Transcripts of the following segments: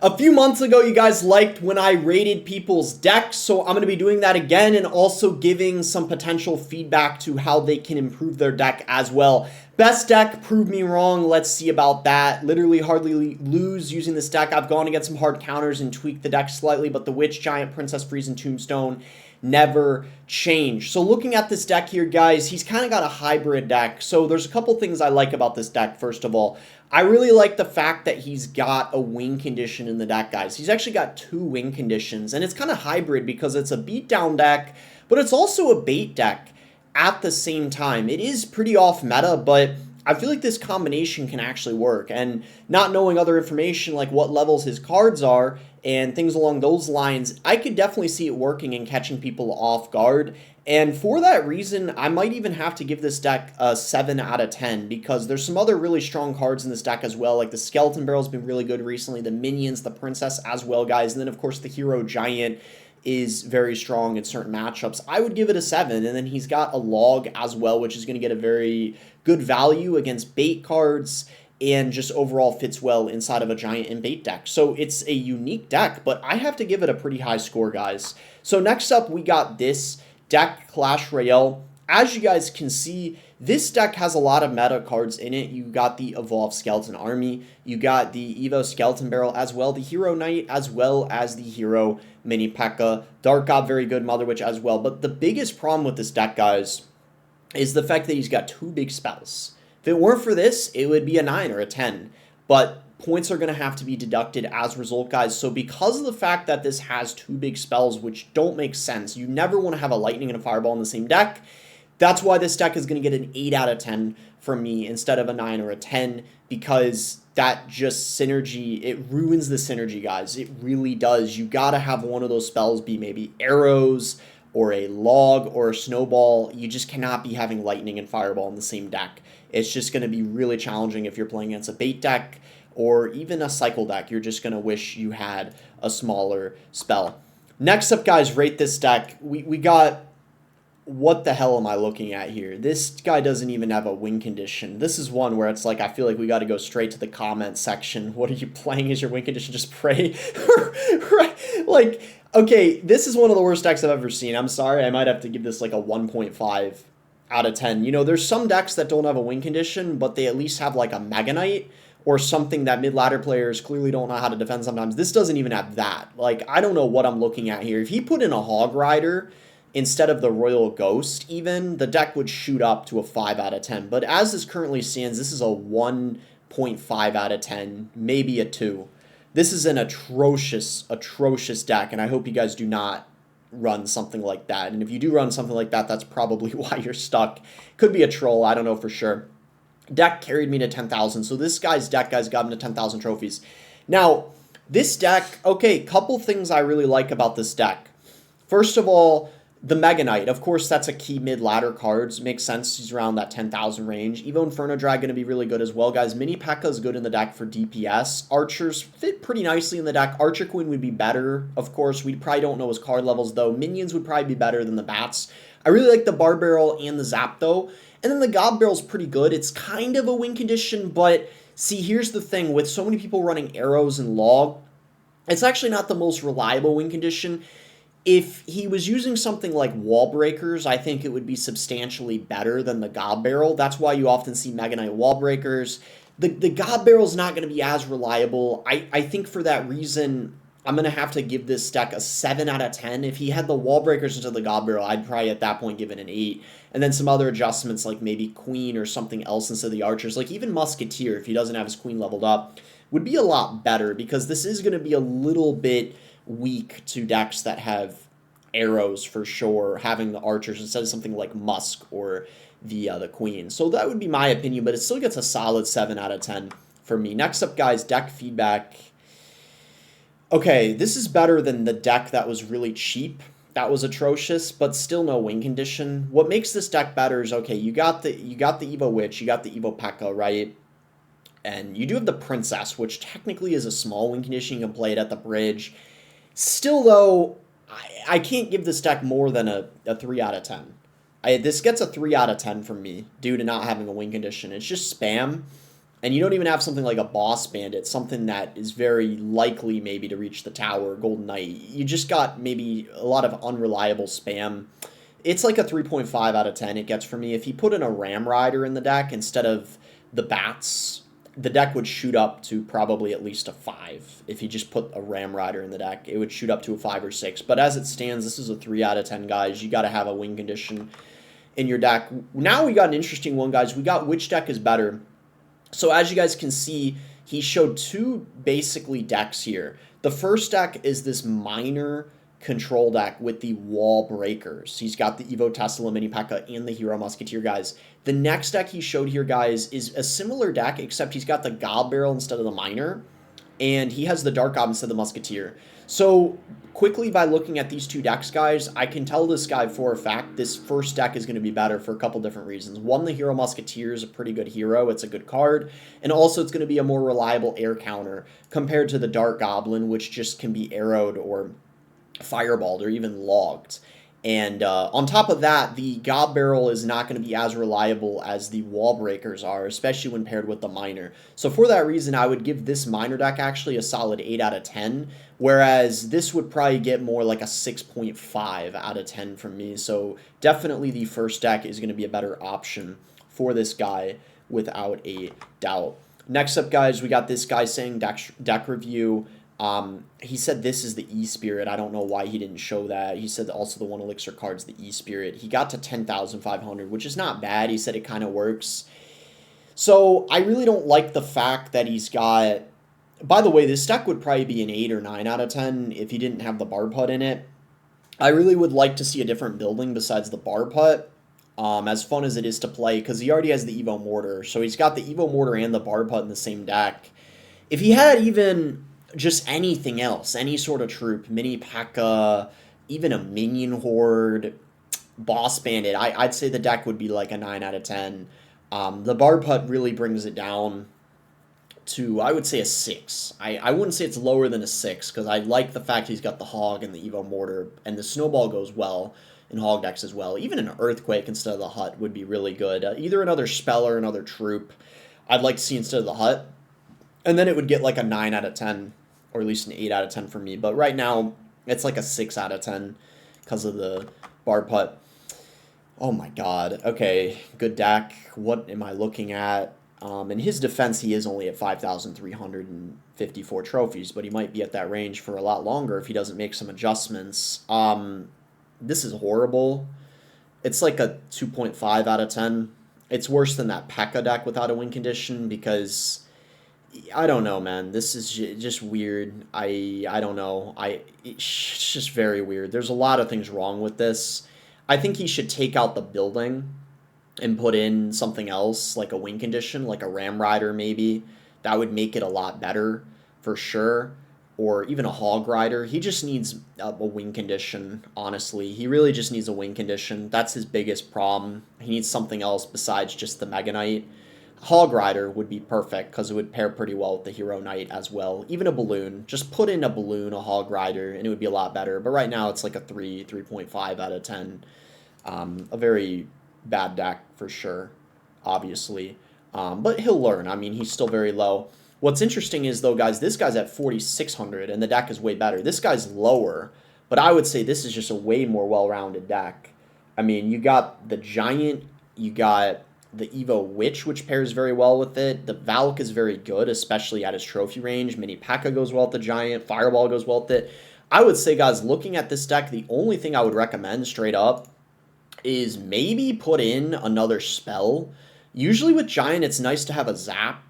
A few months ago, you guys liked when I rated people's decks, so I'm going to be doing that again and also giving some potential feedback to how they can improve their deck as well. Best deck, prove me wrong. Let's see about that. Literally hardly lose using this deck. I've gone to get some hard counters and tweaked the deck slightly, but the Witch, Giant, Princess, Freeze, and Tombstone never change. So looking at this deck here, guys, he's kind of got a hybrid deck. So there's a couple things I like about this deck, first of all. I really like the fact that he's got a win condition in the deck, guys. He's actually got 2 win conditions, and it's kind of hybrid because it's a beatdown deck, but it's also a bait deck at the same time. It is pretty off meta, but I feel like this combination can actually work, and not knowing other information like what levels his cards are and things along those lines, I could definitely see it working and catching people off guard. And for that reason, I might even have to give this deck a 7 out of 10 because there's some other really strong cards in this deck as well. Like the Skeleton Barrel's been really good recently, the Minions, the Princess as well, guys. And then, of course, the Hero Giant is very strong in certain matchups. I would give it a 7, and then he's got a Log as well, which is going to get a very good value against bait cards and just overall fits well inside of a Giant and bait deck. So it's a unique deck, but I have to give it a pretty high score, guys. So next up, we got this deck, Clash Royale. As you guys can see, this deck has a lot of meta cards in it. You got the Evolved Skeleton Army, you got the Evo Skeleton Barrel as well, the Hero Knight, as well as the Hero Mini P.E.K.K.A. Dark God, very good, Mother Witch as well. But the biggest problem with this deck, guys, is the fact that he's got 2 big spells. If it weren't for this, it would be a 9 or a 10. But points are going to have to be deducted as a result, guys. So because of the fact that this has 2 big spells, which don't make sense, you never want to have a Lightning and a Fireball in the same deck. That's why this deck is going to get an 8 out of 10 from me instead of a 9 or a 10, because that just synergy, it ruins the synergy, guys. It really does. You got to have one of those spells be maybe arrows or a log or a snowball. You just cannot be having Lightning and Fireball in the same deck. It's just going to be really challenging if you're playing against a bait deck or even a cycle deck. You're just going to wish you had a smaller spell. Next up, guys, rate this deck. We got... What the hell am I looking at here? This guy doesn't even have a win condition. This is one where it's like, I feel like we got to go straight to the comment section. What are you playing as your win condition? Just pray. Right? Like, okay, this is one of the worst decks I've ever seen. I'm sorry. I might have to give this like a 1.5 out of 10. You know, there's some decks that don't have a win condition, but they at least have like a Mega Knight or something that mid-ladder players clearly don't know how to defend sometimes. This doesn't even have that. Like, I don't know what I'm looking at here. If he put in a Hog Rider instead of the Royal Ghost even, the deck would shoot up to a 5 out of 10. But as this currently stands, this is a 1.5 out of 10, maybe a 2. This is an atrocious, atrocious deck, and I hope you guys do not run something like that. And if you do run something like that, that's probably why you're stuck. Could be a troll, I don't know for sure. Deck carried me to 10,000, so this guy's deck, guys, got him to 10,000 trophies. Now, this deck, okay, couple things I really like about this deck. First of all, the Mega Knight, of course, that's a key mid-ladder cards. Makes sense. He's around that 10,000 range. Evo Inferno Drag going to be really good as well, guys. Mini P.E.K.K.A. is good in the deck for DPS. Archers fit pretty nicely in the deck. Archer Queen would be better, of course. We probably don't know his card levels, though. Minions would probably be better than the Bats. I really like the Bar Barrel and the Zap, though. And then the God Barrel's pretty good. It's kind of a win condition, but see, here's the thing. With so many people running arrows and log, it's actually not the most reliable win condition. If he was using something like Wall Breakers, I think it would be substantially better than the God Barrel. That's why you often see Mega Knight Wall Breakers. The God Barrel's not going to be as reliable. I think for that reason, I'm going to have to give this deck a 7 out of 10. If he had the Wall Breakers into the God Barrel, I'd probably at that point give it an 8. And then some other adjustments like maybe Queen or something else instead of the Archers. Like even Musketeer, if he doesn't have his Queen leveled up, would be a lot better because this is going to be a little bit weak to decks that have arrows for sure, having the Archers instead of something like Musk or the Queen. So that would be my opinion, but it still gets a solid 7 out of 10 for me. Next up, guys, deck feedback. Okay, this is better than the deck that was really cheap. That was atrocious, but still no win condition. What makes this deck better is, okay, you got the Evo Witch, you got the Evo P.E.K.K.A., right? And you do have the Princess, which technically is a small win condition. You can play it at the bridge. Still, though, I can't give this deck more than a 3 out of 10. This gets a 3 out of 10 from me due to not having a win condition. It's just spam, And you don't even have something like a Boss Bandit, something that is very likely maybe to reach the tower, Golden Knight. You just got maybe a lot of unreliable spam. It's like a 3.5 out of 10 it gets for me. If you put in a Ram Rider in the deck instead of the Bats, the deck would shoot up to probably at least a 5. If you just put a Ram Rider in the deck, it would shoot up to a 5 or 6. But as it stands, this is a 3 out of 10, guys. You got to have a win condition in your deck. Now we got an interesting one, guys. We got which deck is better. So as you guys can see, he showed two basically decks here. The first deck is this minor control deck with the wall breakers. He's got the Evo Tesla, Mini P.E.K.K.A, and the Hero Musketeer, guys. The next deck he showed here, guys, is a similar deck, except he's got the Gob Barrel instead of the Miner, and he has the Dark Gob instead of the Musketeer. So quickly, by looking at these two decks, guys, I can tell this guy for a fact this first deck is going to be better for a couple different reasons. One, the Hero Musketeer is a pretty good hero. It's a good card. And also, it's going to be a more reliable air counter compared to the Dark Goblin, which just can be arrowed or fireballed or even logged. And on top of that, the Gob Barrel is not going to be as reliable as the Wall Breakers are, especially when paired with the Miner. So for that reason, I would give this Miner deck actually a solid 8 out of 10, whereas this would probably get more like a 6.5 out of 10 from me. So definitely the first deck is going to be a better option for this guy without a doubt. Next up, guys, we got this guy saying deck review. He said this is the E-Spirit. I don't know why he didn't show that. He said also the 1 Elixir card's the E-Spirit. He got to 10,500, which is not bad. He said it kind of works. So I really don't like the fact that he's got... By the way, this deck would probably be an 8 or 9 out of 10 if he didn't have the Bar Putt in it. I really would like to see a different building besides the Bar Putt. As fun as it is to play, because he already has the Evo Mortar. So he's got the Evo Mortar and the Bar Putt in the same deck. If he had even... just anything else, any sort of troop, Mini P.E.K.K.A, even a Minion Horde, Boss Bandit, I'd say the deck would be like a 9 out of 10. The Bar Putt really brings it down to, I would say, a 6. I wouldn't say it's lower than a 6, because I like the fact he's got the Hog and the Evo Mortar, and the Snowball goes well in Hog decks as well. Even an Earthquake instead of the Hut would be really good. Either another Spell or another troop I'd like to see instead of the Hut. And then it would get like a 9 out of 10. Or at least an 8 out of 10 for me. But right now, it's like a 6 out of 10 because of the Bar Putt. Oh my god. Okay, good deck. What am I looking at? In his defense, he is only at 5,354 trophies, but he might be at that range for a lot longer if he doesn't make some adjustments. This is horrible. It's like a 2.5 out of 10. It's worse than that P.E.K.K.A deck without a win condition because... I don't know, man. This is just weird. I don't know. It's just very weird. There's a lot of things wrong with this. I think he should take out the building and put in something else, like a win condition, like a Ram Rider maybe. That would make it a lot better, for sure. Or even a Hog Rider. He just needs a win condition, honestly. He really just needs a win condition. That's his biggest problem. He needs something else besides just the Mega Knight. Hog Rider would be perfect because it would pair pretty well with the Hero Knight as well. Even a Balloon. Just put in a Balloon, a Hog Rider, and it would be a lot better. But right now it's like a 3.5 out of 10. A very bad deck for sure, obviously. But he'll learn. I mean, he's still very low. What's interesting is, though, guys, this guy's at 4,600, and the deck is way better. This guy's lower, but I would say this is just a way more well-rounded deck. I mean, you got the Giant, you got... the Evo Witch, which pairs very well with it. The Valk is very good, especially at his trophy range. Mini P.E.K.K.A goes well with the Giant. Fireball goes well with it. I would say, guys, looking at this deck, the only thing I would recommend straight up is maybe put in another spell. Usually with Giant, it's nice to have a Zap.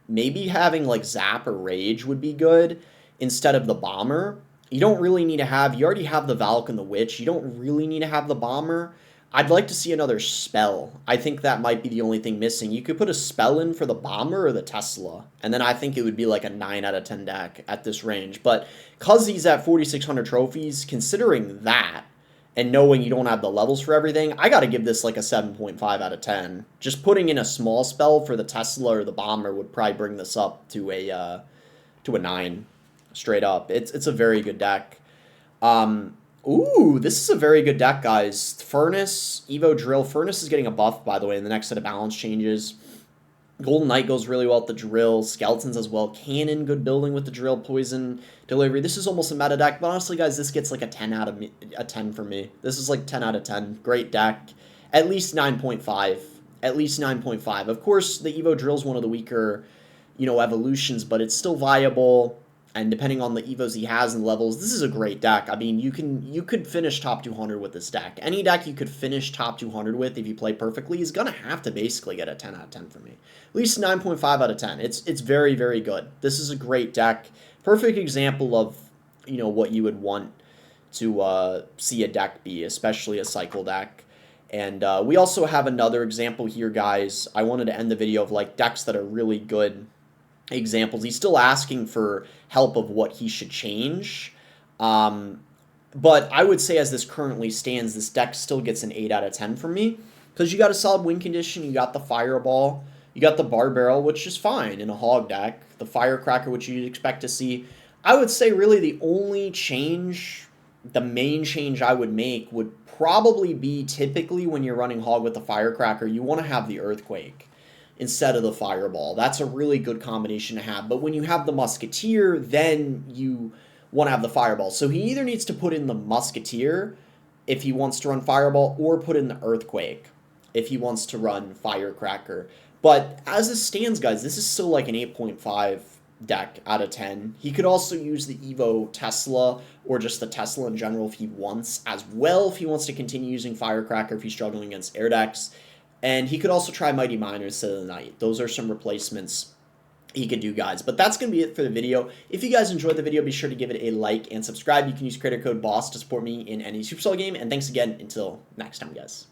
Maybe having like Zap or Rage would be good instead of the Bomber. You don't really need to have... You already have the Valk and the Witch. You don't really need to have the Bomber. I'd like to see another spell. I think that might be the only thing missing. You could put a spell in for the Bomber or the Tesla, and then I think it would be like a 9 out of 10 deck at this range. But because he's at 4,600 trophies, considering that, and knowing you don't have the levels for everything, I got to give this like a 7.5 out of 10. Just putting in a small spell for the Tesla or the Bomber would probably bring this up to a 9, straight up. It's a very good deck. Ooh, this is a very good deck, guys. Furnace, Evo Drill. Furnace is getting a buff, by the way, in the next set of balance changes. Golden Knight goes really well with the drill. Skeletons as well. Cannon, good building with the drill. Poison, delivery. This is almost a meta deck, but honestly, guys, this gets like a 10 for me. This is like 10 out of 10. Great deck. At least 9.5. At least 9.5. Of course, the Evo Drill's one of the weaker, evolutions, but it's still viable. And depending on the evos he has and levels, this is a great deck. I mean, you could finish top 200 with this deck. Any deck you could finish top 200 with if you play perfectly is gonna have to basically get a 10 out of 10 for me. At least 9.5 out of 10. It's very, very good. This is a great deck. Perfect example of what you would want to see a deck be, especially a cycle deck. And we also have another example here, guys. I wanted to end the video of like decks that are really good examples. He's still asking for help of what he should change. But I would say as this currently stands, this deck still gets an 8 out of 10 from me. Because you got a solid win condition, you got the Fireball, you got the Bar Barrel, which is fine in a Hog deck, the Firecracker, which you'd expect to see. I would say really the only change, the main change I would make would probably be typically when you're running Hog with the Firecracker, you want to have the Earthquake instead of the Fireball. That's a really good combination to have. But when you have the Musketeer, then you want to have the Fireball. So he either needs to put in the Musketeer if he wants to run Fireball, or put in the Earthquake if he wants to run Firecracker. But as it stands, guys, this is still like an 8.5 deck out of 10. He could also use the Evo Tesla, or just the Tesla in general if he wants, as well if he wants to continue using Firecracker if he's struggling against air decks. And he could also try Mighty Miner instead of the Knight. Those are some replacements he could do, guys. But that's going to be it for the video. If you guys enjoyed the video, be sure to give it a like and subscribe. You can use creator code BOSS to support me in any Supercell game. And thanks again. Until next time, guys.